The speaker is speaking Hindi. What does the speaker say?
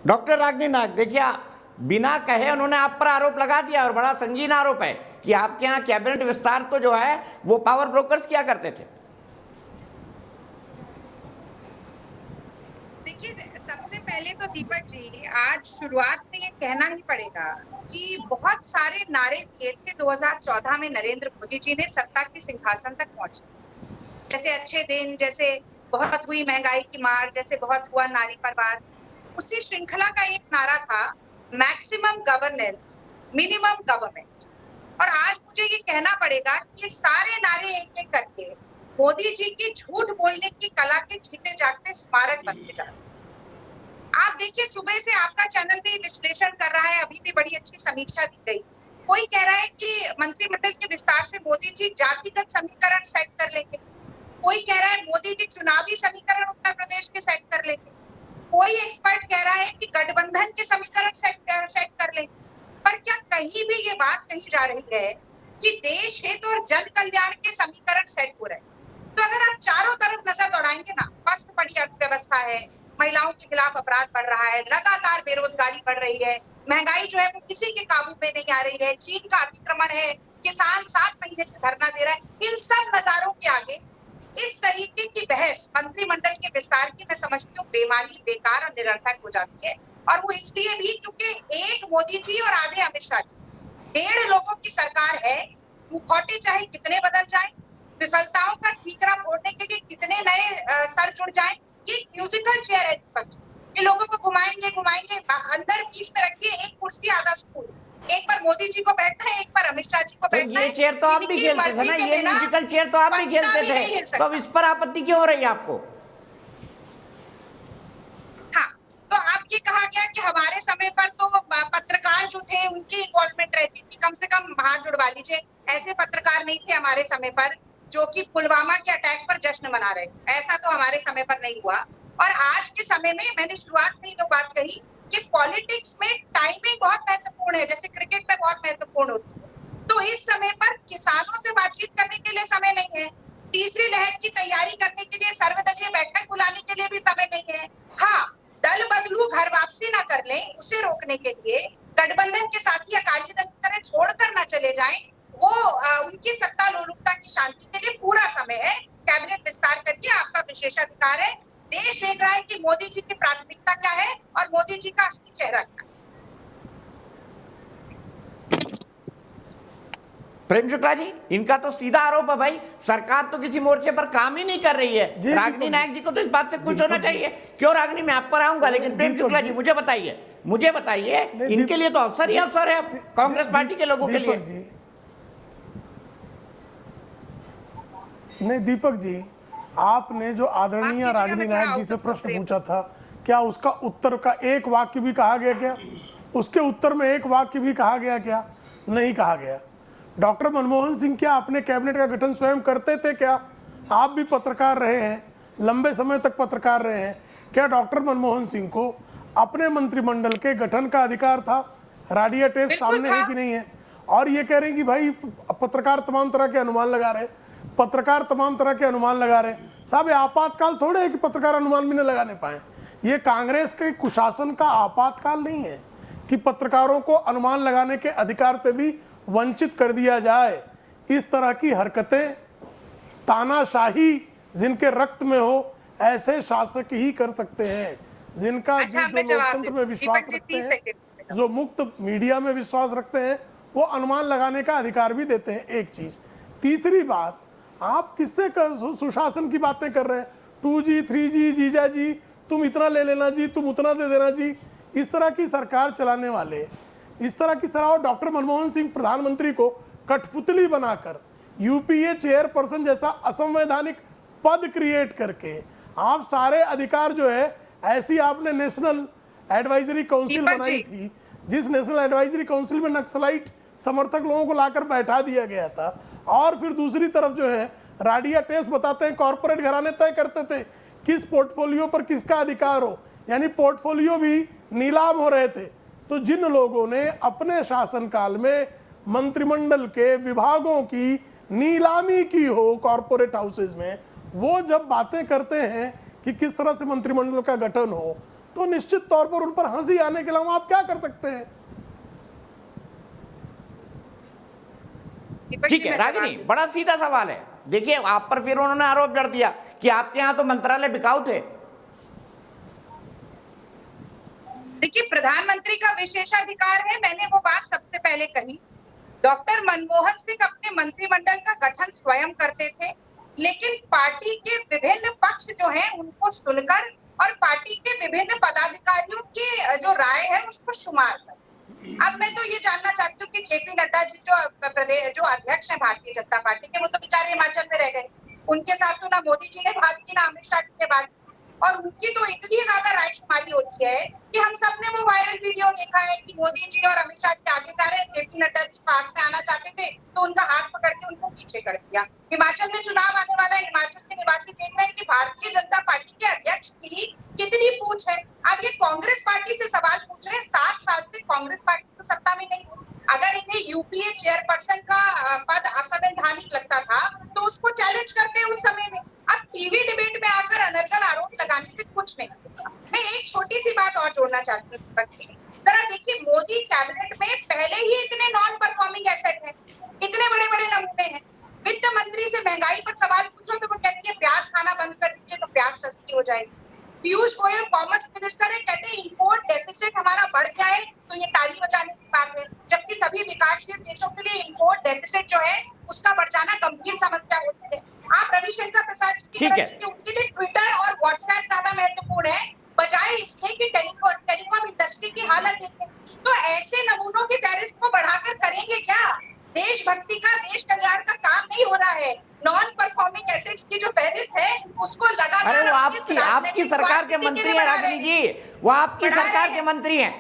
डॉक्टर रागिनी नाग, देखिए बिना कहे उन्होंने आप पर आरोप लगा दिया और बड़ा संगीन आरोप है कि आपके यहाँ कैबिनेट विस्तार तो जो है वो पावर ब्रोकर्स किया करते थे। देखिए, सबसे पहले तो दीपक जी, आज शुरुआत में ये कहना ही पड़ेगा कि बहुत सारे नारे दिए थे 2014 में नरेंद्र मोदी जी ने सत्ता के सिंहासन तक पहुंचे, जैसे अच्छे दिन, जैसे बहुत हुई महंगाई की मार, जैसे बहुत हुआ नारी पर वार। उसी श्रृंखला का एक नारा था मैक्सिमम गवर्नेंस मिनिमम गवर्नमेंट। और आज मुझे ये कहना पड़ेगा कि ये सारे नारे एक एक करके मोदी जी की झूठ बोलने की कला के जीते जागते स्मारक बनते जा रहे। आप देखिए, सुबह से आपका चैनल भी विश्लेषण कर रहा है, अभी भी बड़ी अच्छी समीक्षा दी गई। कोई कह रहा है कि मंत्रिमंडल के विस्तार से मोदी जी जातिगत समीकरण सेट कर लेंगे, कोई कह रहा है मोदी जी चुनावी समीकरण उत्तर प्रदेश के सेट कर लेंगे, कोई एक्सपर्ट कह रहा है कि गठबंधन के समीकरण सेट कर लेंगे। पर क्या कहीं भी ये बात कही जा रही है कि देश हित और जन कल्याण के समीकरण सेट हो रहे हैं? तो अगर आप चारों तरफ नजर दौड़ाएंगे ना, पस्त पड़ी अर्थव्यवस्था है, महिलाओं के खिलाफ अपराध बढ़ रहा है, लगातार बेरोजगारी बढ़ रही है, महंगाई जो है वो किसी के काबू में नहीं आ रही है, चीन का अतिक्रमण है, किसान 7 महीने से धरना दे रहा है। इन सब नजारों के आगे इस तरीके की बहस मंत्रिमंडल के विस्तार की मैं समझती हूँ बेमानी, बेकार और निरर्थक हो जाती है। और वो इसलिए भी क्योंकि एक मोदी जी और आधे अमित शाह जी, 1.5 लोगों की सरकार है। मुखौटे चाहे कितने बदल जाए, विफलताओं का ठीकरा फोड़ने के लिए कितने नए सर जुड़ जाए, ये म्यूजिकल चेयर है दीपक जी। ये लोगों को घुमाएंगे अंदर बीच में रखिए, एक कुर्सी आधा स्कूल, एक बार मोदी जी को बैठना है, एक बार अमित शाह जी को बैठना है। ये चेयर तो आप भी खेलते थे ना, ये म्यूजिकल चेयर तो आप भी खेलते थे, तो अब इस पर आपत्ति क्यों हो रही है आपको? हाँ, तो आप ये कहा गया कि हमारे समय पर तो पत्रकार जो थे उनकी इन्वॉल्वमेंट रहती थी, कम से कम हाथ जुड़वा लीजिए। ऐसे पत्रकार नहीं थे हमारे समय पर जो कि पुलवामा के अटैक पर जश्न मना रहे, ऐसा तो हमारे समय पर नहीं हुआ। और आज के समय में मैंने शुरुआत में ही तो बात कही कि पॉलिटिक्स में टाइमिंग बहुत महत्वपूर्ण है, जैसे क्रिकेट में बहुत महत्वपूर्ण होती है। तो इस समय पर किसानों से बातचीत करने के लिए समय नहीं है, तीसरी लहर की तैयारी करने के लिए सर्वदलीय बैठक बुलाने के लिए भी समय नहीं है। हाँ, दल बदलू घर वापसी ना कर लें, उसे रोकने के लिए गठबंधन के साथी अकाली दल की तरह छोड़कर ना चले जाएं, वो उनकी सत्ता लोलुपता की शांति के लिए पूरा समय है। कैबिनेट विस्तार करिए, आपका विशेषाधिकार है। देश देख रहा है कि मोदी जी की प्राथमिकता क्या है और मोदी जी का असली चेहरा क्या है। प्रेम शुक्ला जी, इनका तो सीधा आरोप है भाई, सरकार तो किसी मोर्चे पर काम ही नहीं कर रही है। रागिनी नायक जी को तो इस बात से खुश होना चाहिए। क्यों रागिनी, मैं आप पर आऊंगा, लेकिन प्रेम शुक्ला जी मुझे बताइए, इनके लिए तो अवसर ही अवसर है कांग्रेस पार्टी के लोगों के लिए। नहीं दीपक जी, आपने जो आदरणीय रागिनी नायक जी से प्रश्न पूछा था, क्या उसका उत्तर का एक वाक्य भी कहा गया क्या? उसके उत्तर में एक वाक्य भी कहा गया क्या? नहीं कहा गया। डॉक्टर मनमोहन सिंह क्या अपने कैबिनेट का गठन स्वयं करते थे क्या? आप भी पत्रकार रहे हैं, लंबे समय तक पत्रकार रहे हैं, क्या डॉक्टर मनमोहन सिंह को अपने मंत्रिमंडल के गठन का अधिकार था? राडियो टेप सामने है कि नहीं है? और ये कह रहे हैं कि भाई पत्रकार तमाम तरह के अनुमान लगा रहे, साहब ये आपातकाल थोड़े है कि पत्रकार अनुमान भी न लगाने पाए। ये कांग्रेस के कुशासन का आपातकाल नहीं है कि पत्रकारों को अनुमान लगाने के अधिकार से भी वंचित कर दिया जाए। इस तरह की हरकतें तानाशाही जिनके रक्त में हो, ऐसे शासक ही कर सकते हैं, जिनका जो लोकतंत्र में विश्वास रखते हैं, जो मुक्त मीडिया में विश्वास रखते हैं, वो अनुमान लगाने का अधिकार भी देते हैं। एक चीज। तीसरी बात, आप किससे सुशासन की बातें कर रहे हैं? 2G 3G, जीजा जी तुम इतना ले लेना जी, तुम उतना दे देना जी। इस तरह की सरकार चलाने वाले, इस तरह की सरकार, डॉक्टर मनमोहन सिंह प्रधानमंत्री को कठपुतली बनाकर यूपीए चेयरपर्सन जैसा असंवैधानिक पद क्रिएट करके आप सारे अधिकार जो है, ऐसी आपने नेशनल एडवाइजरी काउंसिल बनाई थी, जिस नेशनल एडवाइजरी काउंसिल में नक्सलाइट समर्थक लोगों को लाकर बैठा दिया गया था। और फिर दूसरी तरफ जो है राडियो टेप्स बताते हैं कॉर्पोरेट घराने तय करते थे किस पोर्टफोलियो पर किसका अधिकार हो, यानी पोर्टफोलियो भी नीलाम हो रहे थे। तो जिन लोगों ने अपने शासनकाल में मंत्रिमंडल के विभागों की नीलामी की हो कॉर्पोरेट हाउसेज में, वो जब बातें करते हैं कि किस तरह से मंत्रिमंडल का गठन हो, तो निश्चित तौर पर उन पर हंसी आने के अलावा आप क्या कर सकते हैं। ठीक है रागिनी, बड़ा सीधा सवाल है। देखिए आप पर फिर उन्होंने आरोप जड़ दिया कि आपके यहां तो मंत्रालय बिकाऊ थे। देखिए प्रधानमंत्री का विशेषाधिकार है, मैंने वो बात सबसे पहले कही। डॉक्टर मनमोहन सिंह अपने मंत्रिमंडल का गठन स्वयं करते थे, लेकिन पार्टी के विभिन्न पक्ष जो हैं उनको सुनकर और पार्टी के विभिन्न पदाधिकारियों की जो राय है उसको शुमार कर। अब मैं तो ये जानना चाहती हूँ कि जेपी नड्डा जी जो अध्यक्ष हैं भारतीय जनता पार्टी के, वो तो बेचारे हिमाचल में रह गए, उनके साथ तो ना मोदी जी ने बात की ना अमित शाह जी ने बात की, और उनकी तो इतनी ज्यादा रायशुमारी होती है कि हम सब ने वो वायरल वीडियो देखा है कि मोदी जी और अमित शाह जी आगे जा रहे हैं, जेपी नड्डा जी पास में आना चाहते थे तो उनका हाथ पकड़ के उनको पीछे कर दिया। हिमाचल में चुनाव आने वाला है, हिमाचल के निवासी देख रहे हैं कि भारतीय जनता पार्टी के अध्यक्ष की कितनी पूछ है। अब ये कांग्रेस पार्टी से सवाल पूछ रहे हैं, 7 साल से कांग्रेस पार्टी तो सत्ता में नहीं हुई। अगर इन्हें यूपीए चेयरपर्सन का पद असंवैधानिक लगता था तो उसको चैलेंज करते उस समय में। अब टीवी डिबेट में आकर अनर्गल आरोप लगाने से कुछ नहीं होगा। मैं एक छोटी सी बात और जोड़ना चाहती हूँ, जरा देखिए मोदी कैबिनेट में पहले ही इतने नॉन परफॉर्मिंग एसेट हैं, इतने बड़े बड़े नमूने हैं। वित्त मंत्री से महंगाई पर सवाल पूछो तो वो कहती है प्याज खाना बंद कर दीजिए तो प्याज सस्ती हो जाएगी। पीयूष गोयल कॉमर्स मिनिस्टर है, कहते हैं इंपोर्ट डेफिसिट हमारा बढ़ गया है, तो ये ताली बजाने की बात है, जबकि सभी विकासशील देशों के लिए इंपोर्ट डेफिसिट जो है उसका बढ़ जाना गंभीर समस्या होती है। आप रविशंकर प्रसाद जी की तरह उनके लिए ट्विटर और व्हाट्सएप ज्यादा महत्वपूर्ण है बजाय इसके कि टेलीकॉम इंडस्ट्री की हालत देखें। तो ऐसे नमूनों की फहरिस्त को बढ़ाकर करेंगे क्या? देशभक्ति का, देश कल्याण का काम नहीं हो रहा है। नॉन परफॉर्मिंग एसेट्स की जो फहरिस्त है उसको लगातार आपकी सरकार के मंत्री हैं रागिनी जी, वो आपकी सरकार के मंत्री हैं।